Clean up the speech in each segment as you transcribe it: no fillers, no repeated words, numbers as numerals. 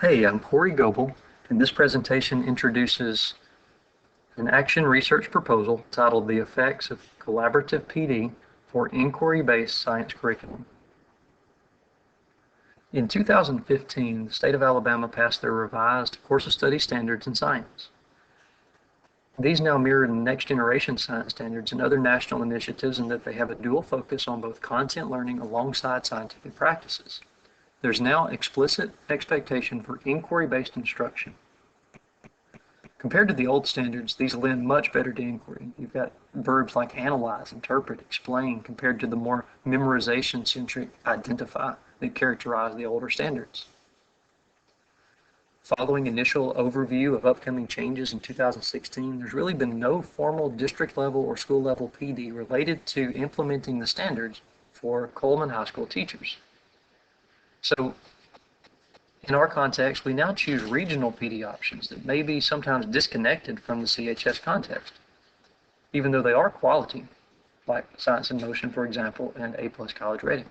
Hey, I'm Corey Goebel, and this presentation introduces an action research proposal titled The Effects of Collaborative PD for Inquiry-Based Science Curriculum. In 2015, the state of Alabama passed their revised course of study standards in science. These now mirror next generation science standards and other national initiatives in that they have a dual focus on both content learning alongside scientific practices. There's now explicit expectation for inquiry-based instruction. Compared to the old standards, these lend much better to inquiry. You've got verbs like analyze, interpret, explain, compared to the more memorization-centric identify that characterize the older standards. Following initial overview of upcoming changes in 2016, there's really been no formal district level or school level PD related to implementing the standards for Coleman High School teachers. So in our context, we now choose regional PD options that may be sometimes disconnected from the CHS context, even though they are quality, like Science in Motion, for example, and A+ College Rating.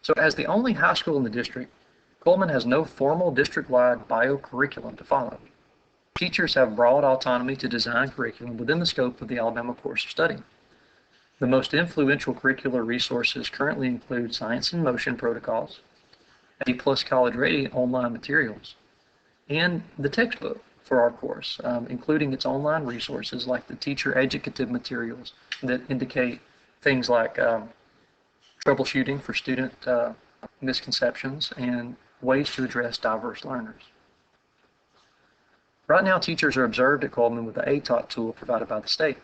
So as the only high school in the district, Coleman has no formal district-wide bio curriculum to follow. Teachers have broad autonomy to design curriculum within the scope of the Alabama course of study. The most influential curricular resources currently include Science in Motion protocols, A+ College Rating online materials, and the textbook for our course, including its online resources like the teacher educative materials that indicate things like troubleshooting for student misconceptions and ways to address diverse learners. Right now, teachers are observed at Coleman with the ATOT tool provided by the state.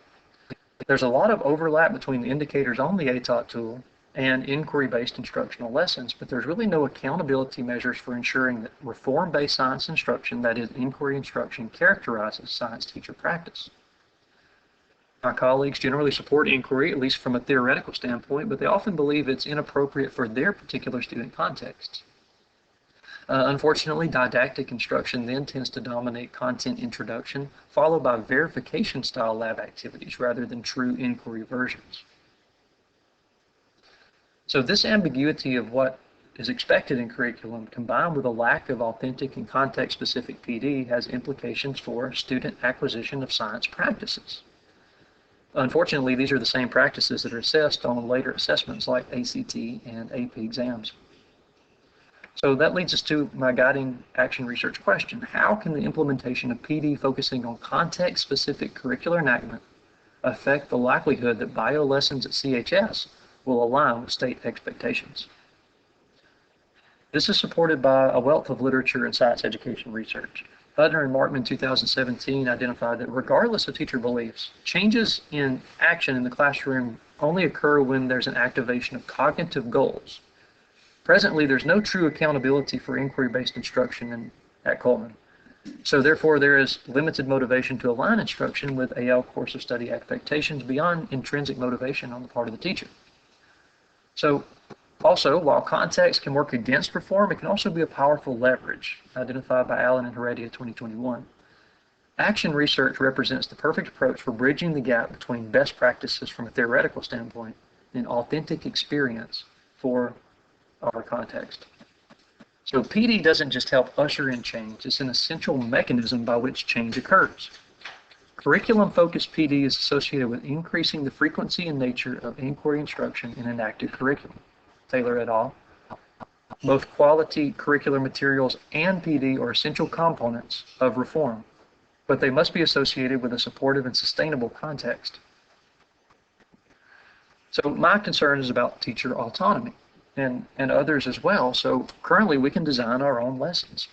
There's a lot of overlap between the indicators on the ATOT tool and inquiry-based instructional lessons, but there's really no accountability measures for ensuring that reform-based science instruction, that is, inquiry instruction, characterizes science teacher practice. My colleagues generally support inquiry, at least from a theoretical standpoint, but they often believe it's inappropriate for their particular student contexts. Unfortunately, didactic instruction then tends to dominate content introduction, followed by verification-style lab activities rather than true inquiry versions. So this ambiguity of what is expected in curriculum, combined with a lack of authentic and context-specific PD, has implications for student acquisition of science practices. Unfortunately, these are the same practices that are assessed on later assessments like ACT and AP exams. So that leads us to my guiding action research question. How can the implementation of PD focusing on context-specific curricular enactment affect the likelihood that bio lessons at CHS will align with state expectations? This is supported by a wealth of literature and science education research. Hudner and Markman in 2017 identified that regardless of teacher beliefs, changes in action in the classroom only occur when there's an activation of cognitive goals. Presently, there's no true accountability for inquiry-based instruction at Coleman. So therefore, there is limited motivation to align instruction with AL course of study expectations beyond intrinsic motivation on the part of the teacher. So also, while context can work against reform, it can also be a powerful leverage, identified by Allen and Heredia 2021. Action research represents the perfect approach for bridging the gap between best practices from a theoretical standpoint and authentic experience for our context. So PD doesn't just help usher in change, it's an essential mechanism by which change occurs. Curriculum-focused PD is associated with increasing the frequency and nature of inquiry instruction in enacted curriculum. Taylor et al. Both quality curricular materials and PD are essential components of reform, but they must be associated with a supportive and sustainable context. So my concern is about teacher autonomy and others as well. So currently we can design our own lessons,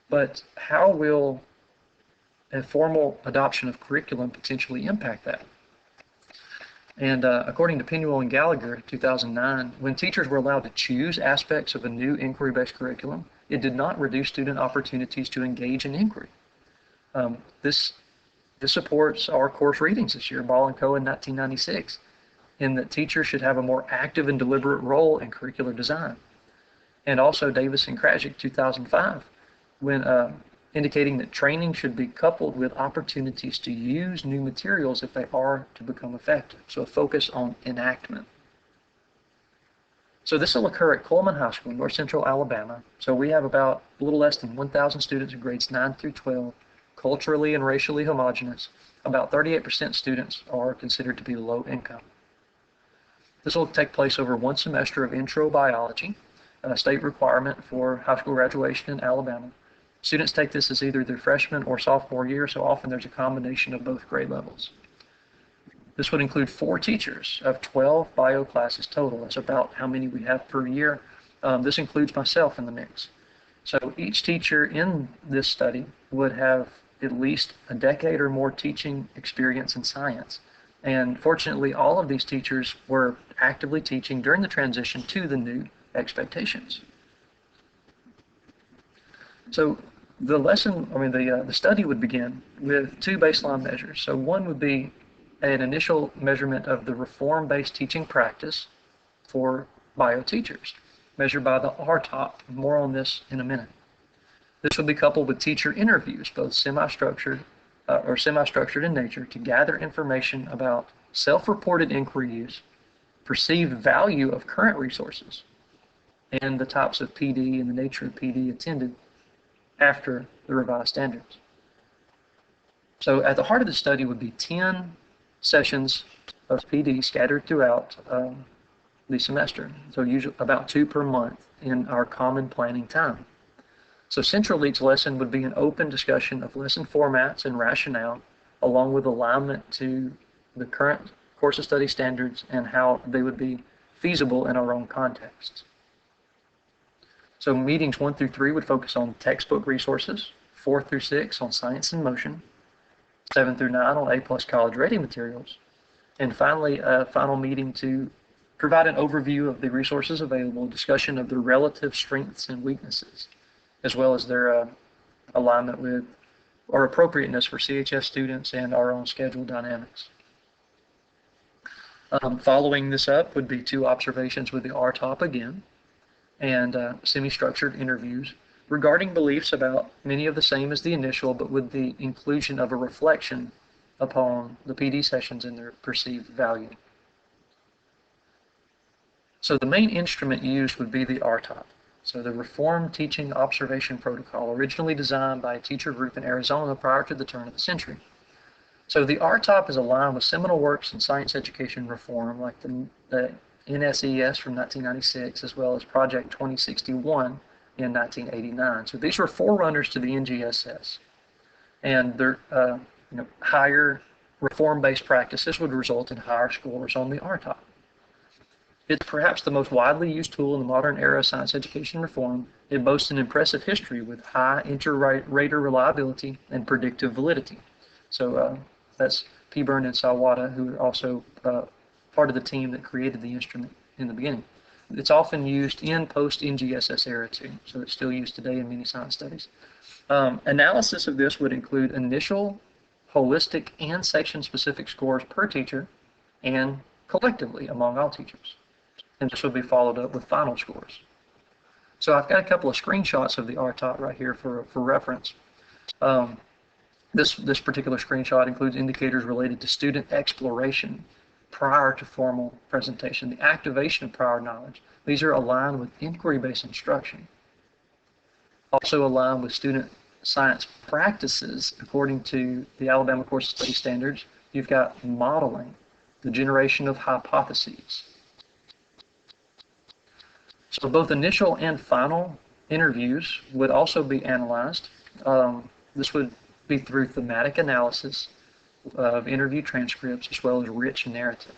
but how will a formal adoption of curriculum potentially impact that? And according to Pinuel and Gallagher, 2009, when teachers were allowed to choose aspects of a new inquiry-based curriculum, it did not reduce student opportunities to engage in inquiry. This supports our course readings this year, Ball and Co. in 1996, in that teachers should have a more active and deliberate role in curricular design. And also Davis and Krajcik, 2005, when indicating that training should be coupled with opportunities to use new materials if they are to become effective. So a focus on enactment. So this will occur at Coleman High School, North Central Alabama. So we have about a little less than 1,000 students in grades 9 through 12, culturally and racially homogeneous. About 38% students are considered to be low income. This will take place over one semester of intro biology, a state requirement for high school graduation in Alabama. Students take this as either their freshman or sophomore year, so often there's a combination of both grade levels. This would include 4 teachers of 12 bio classes total. That's about how many we have per year. This includes myself in the mix. So each teacher in this study would have at least a decade or more teaching experience in science. And fortunately, all of these teachers were actively teaching during the transition to the new expectations. So the study would begin with 2 baseline measures. So one would be an initial measurement of the reform-based teaching practice for bio teachers, measured by the RTOP. More on this in a minute. This would be coupled with teacher interviews, both semi-structured in nature, to gather information about self-reported inquiry use, perceived value of current resources, and the types of PD and the nature of PD attended after the revised standards. So at the heart of the study would be 10 sessions of PD scattered throughout the semester, so usually about 2 per month in our common planning time. So central to each lesson would be an open discussion of lesson formats and rationale, along with alignment to the current course of study standards and how they would be feasible in our own contexts. So meetings 1 through 3 would focus on textbook resources, 4 through 6 on science in motion, 7 through 9 on A+ college ready materials, and finally a final meeting to provide an overview of the resources available, discussion of their relative strengths and weaknesses, as well as their alignment with or appropriateness for CHS students and our own schedule dynamics. Following this up would be 2 observations with the RTOP again, and semi-structured interviews regarding beliefs about many of the same as the initial, but with the inclusion of a reflection upon the PD sessions and their perceived value. So the main instrument used would be the RTOP. So the Reform Teaching Observation Protocol, originally designed by a teacher group in Arizona prior to the turn of the century. So the RTOP is aligned with seminal works in science education reform, like the NSES from 1996, as well as Project 2061 in 1989. So these were forerunners to the NGSS, and their higher reform-based practices would result in higher scores on the RTOP. It's perhaps the most widely used tool in the modern era of science education reform. It boasts an impressive history with high inter-rater reliability and predictive validity. So that's Peburn and Sawada, who are also part of the team that created the instrument in the beginning. It's often used in post-NGSS era too, so it's still used today in many science studies. Analysis of this would include initial, holistic, and section-specific scores per teacher and collectively among all teachers. And this will be followed up with final scores. So I've got a couple of screenshots of the RTOP right here for reference. This particular screenshot includes indicators related to student exploration prior to formal presentation, the activation of prior knowledge. These are aligned with inquiry-based instruction. Also aligned with student science practices according to the Alabama Course of Study Standards. You've got modeling, the generation of hypotheses. So both initial and final interviews would also be analyzed. This would be through thematic analysis of interview transcripts as well as rich narrative.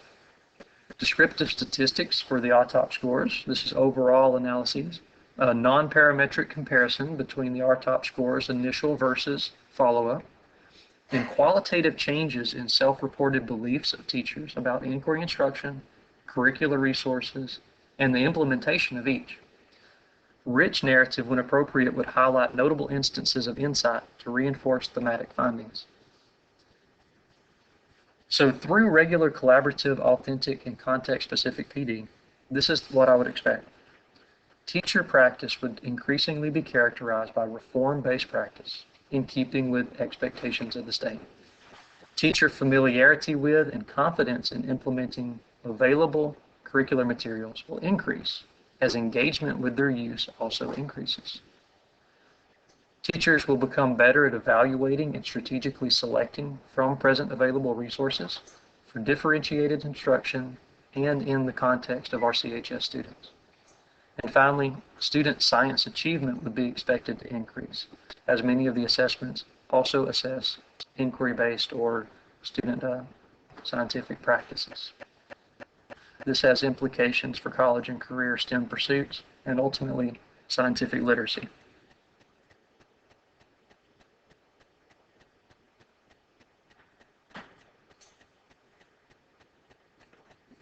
Descriptive statistics for the RTOP scores. This is overall analyses. A non-parametric comparison between the RTOP scores, initial versus follow-up. And qualitative changes in self-reported beliefs of teachers about inquiry instruction, curricular resources, and the implementation of each. Rich narrative, when appropriate, would highlight notable instances of insight to reinforce thematic findings. So through regular collaborative, authentic, and context-specific PD, this is what I would expect. Teacher practice would increasingly be characterized by reform-based practice in keeping with expectations of the state. Teacher familiarity with and confidence in implementing available curricular materials will increase as engagement with their use also increases. Teachers will become better at evaluating and strategically selecting from present available resources for differentiated instruction and in the context of our CHS students. And finally, student science achievement would be expected to increase, as many of the assessments also assess inquiry-based or student scientific practices. This has implications for college and career STEM pursuits and ultimately scientific literacy.